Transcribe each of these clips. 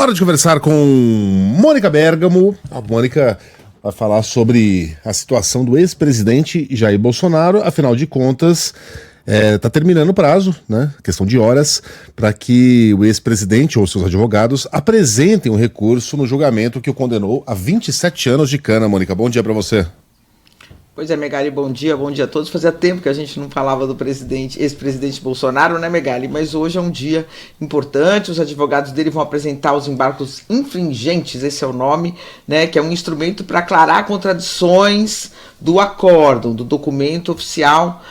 Hora de conversar com Mônica Bergamo. A Mônica vai falar sobre a situação do ex-presidente Jair Bolsonaro. Afinal de contas, está terminando o prazo, né? Questão de horas, para que o ex-presidente ou seus advogados apresentem um recurso no julgamento que o condenou a 27 anos de cana. Mônica, bom dia para você. Pois é, Megali, bom dia a todos. Fazia tempo que a gente não falava do ex-presidente Bolsonaro, né, Megali? Mas hoje é um dia importante, os advogados dele vão apresentar os embargos infringentes, esse é o nome, né, que é um instrumento para aclarar contradições do acórdão, do documento oficial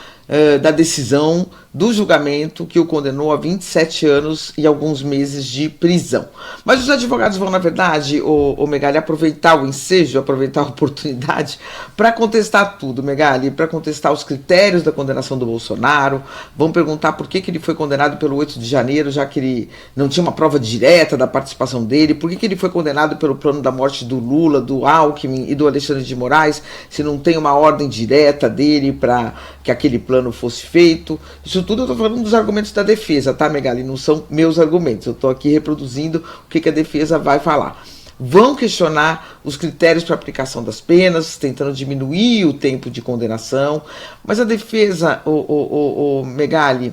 da decisão do julgamento que o condenou a 27 anos e alguns meses de prisão. Mas os advogados vão, na verdade, o Megali, aproveitar o ensejo, aproveitar a oportunidade para contestar tudo, Megali, para contestar os critérios da condenação do Bolsonaro, vão perguntar por que ele foi condenado pelo 8 de janeiro, já que ele não tinha uma prova direta da participação dele, por que ele foi condenado pelo plano da morte do Lula, do Alckmin e do Alexandre de Moraes, se não tem uma ordem direta dele para que aquele plano fosse feito. Isso tudo eu estou falando dos argumentos da defesa, tá, Megali? Não são meus argumentos, eu estou aqui reproduzindo o que a defesa vai falar. Vão questionar os critérios para aplicação das penas, tentando diminuir o tempo de condenação, mas a defesa, Megali,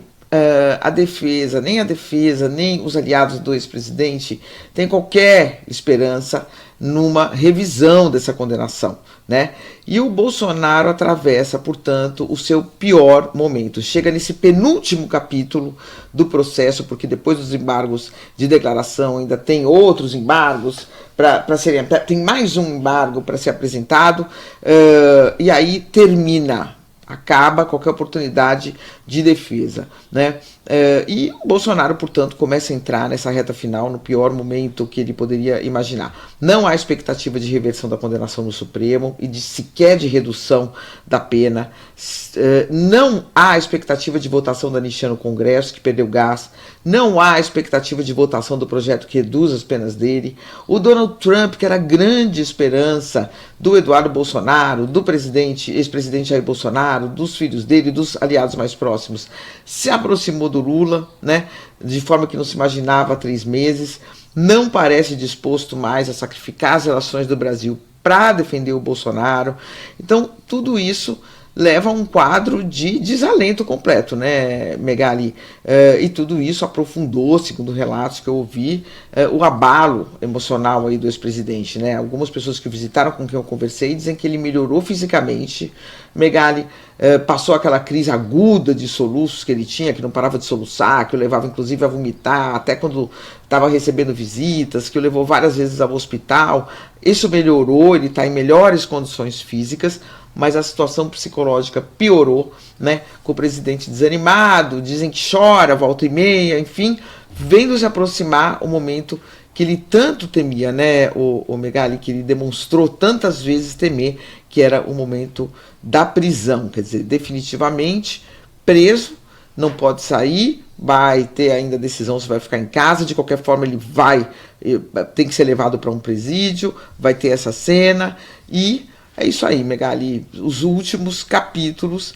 nem os aliados do ex-presidente têm qualquer esperança numa revisão dessa condenação, né? E o Bolsonaro atravessa, portanto, o seu pior momento. Chega nesse penúltimo capítulo do processo, porque depois dos embargos de declaração ainda tem outros embargos para serem... Tem mais um embargo para ser apresentado, e aí acaba qualquer oportunidade de defesa, né? E o Bolsonaro, portanto, começa a entrar nessa reta final no pior momento que ele poderia imaginar. Não há expectativa de reversão da condenação no Supremo e sequer de redução da pena. Não há expectativa de votação da anistia no Congresso, que perdeu gás. Não há expectativa de votação do projeto que reduz as penas dele. O Donald Trump, que era a grande esperança do Eduardo Bolsonaro, do ex-presidente Jair Bolsonaro, dos filhos dele, dos aliados mais próximos, se aproximou do Lula, né, de forma que não se imaginava há 3 meses, não parece disposto mais a sacrificar as relações do Brasil para defender o Bolsonaro. Então, tudo isso leva a um quadro de desalento completo, né, Megali? E tudo isso aprofundou, segundo relatos que eu ouvi, o abalo emocional aí do ex-presidente, né? Algumas pessoas que o visitaram, com quem eu conversei, dizem que ele melhorou fisicamente. Megali passou aquela crise aguda de soluços que ele tinha, que não parava de soluçar, que o levava inclusive a vomitar, até quando estava recebendo visitas, que o levou várias vezes ao hospital. Isso melhorou, ele está em melhores condições físicas, mas a situação psicológica piorou, né? Com o presidente desanimado, dizem que chora, volta e meia, enfim, vendo se aproximar o momento que ele tanto temia, né, o Megali, que ele demonstrou tantas vezes temer, que era o momento da prisão, quer dizer, definitivamente preso, não pode sair, vai ter ainda a decisão se vai ficar em casa, de qualquer forma ele tem que ser levado para um presídio, vai ter essa cena, e é isso aí, Megali, os últimos capítulos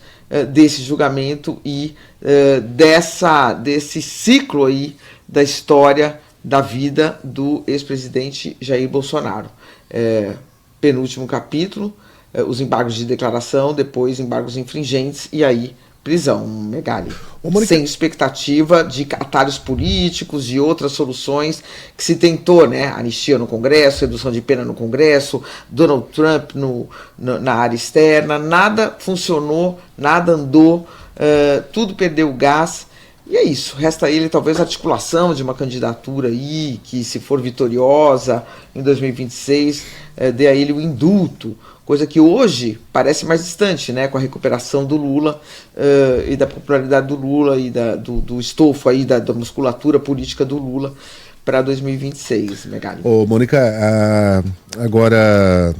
desse julgamento e desse ciclo aí da história da vida do ex-presidente Jair Bolsonaro. Penúltimo capítulo, os embargos de declaração, depois embargos infringentes e aí prisão, Megali. Sem expectativa de atalhos políticos, de outras soluções que se tentou, né? Anistia no Congresso, redução de pena no Congresso, Donald Trump na área externa, nada funcionou, nada andou, tudo perdeu gás. E é isso, resta a ele talvez a articulação de uma candidatura aí, que se for vitoriosa em 2026, dê a ele o indulto, coisa que hoje parece mais distante, né, com a recuperação do Lula e da popularidade do Lula e do estofo aí, da musculatura política do Lula para 2026, Megali. Ô, Mônica, agora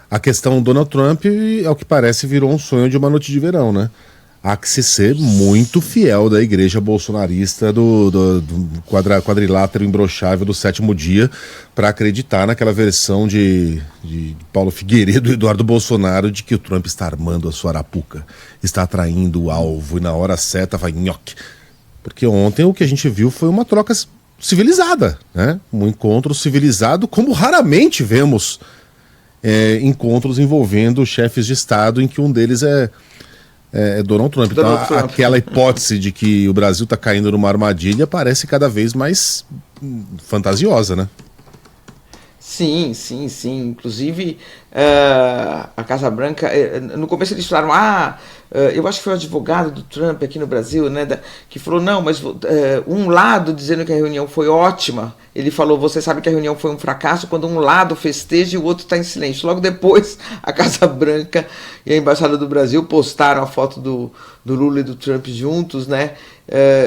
a questão do Donald Trump, ao que parece, virou um sonho de uma noite de verão, né? Há que se ser muito fiel da igreja bolsonarista do quadrilátero imbrochável do 7º dia para acreditar naquela versão de Paulo Figueiredo e Eduardo Bolsonaro de que o Trump está armando a sua arapuca, está atraindo o alvo e na hora certa vai nhoque. Porque ontem o que a gente viu foi uma troca civilizada, né? Um encontro civilizado, como raramente vemos encontros envolvendo chefes de Estado em que um deles é Donald Trump. Então, aquela hipótese de que o Brasil está caindo numa armadilha parece cada vez mais fantasiosa, né? Sim. Inclusive, a Casa Branca, no começo eles falaram, eu acho que foi o advogado do Trump aqui no Brasil, né, que falou, não, mas um lado dizendo que a reunião foi ótima, ele falou, você sabe que a reunião foi um fracasso quando um lado festeja e o outro está em silêncio. Logo depois, a Casa Branca e a Embaixada do Brasil postaram a foto do Lula e do Trump juntos, né,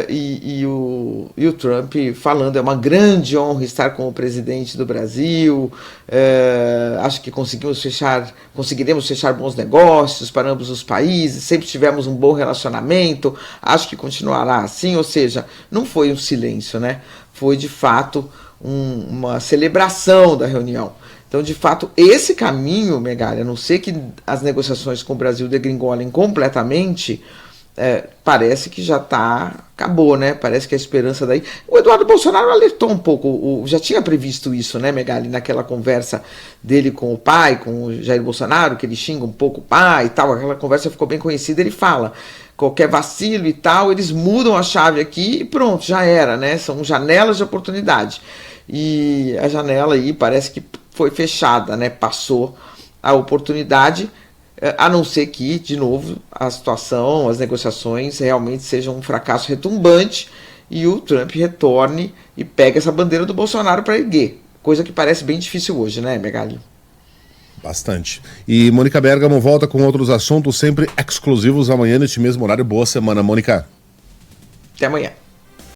e o Trump falando, é uma grande honra estar com o presidente do Brasil, acho que conseguiremos fechar bons negócios para ambos os países, sempre tivemos um bom relacionamento, acho que continuará assim, ou seja, não foi um silêncio, né? Foi de fato uma celebração da reunião. Então, de fato, esse caminho, Megali, a não ser que as negociações com o Brasil degringolem completamente, parece que já acabou, né? Parece que a esperança daí... O Eduardo Bolsonaro alertou um pouco, já tinha previsto isso, né, Megali, naquela conversa dele com o pai, com o Jair Bolsonaro, que ele xinga um pouco o pai e tal, aquela conversa ficou bem conhecida, ele fala, qualquer vacilo e tal, eles mudam a chave aqui e pronto, já era, né? São janelas de oportunidade. E a janela aí parece que foi fechada, né? Passou a oportunidade, a não ser que, de novo, a situação, as negociações realmente sejam um fracasso retumbante e o Trump retorne e pegue essa bandeira do Bolsonaro para erguer. Coisa que parece bem difícil hoje, né, Megali? Bastante. E Mônica Bergamo volta com outros assuntos sempre exclusivos amanhã neste mesmo horário. Boa semana, Mônica. Até amanhã.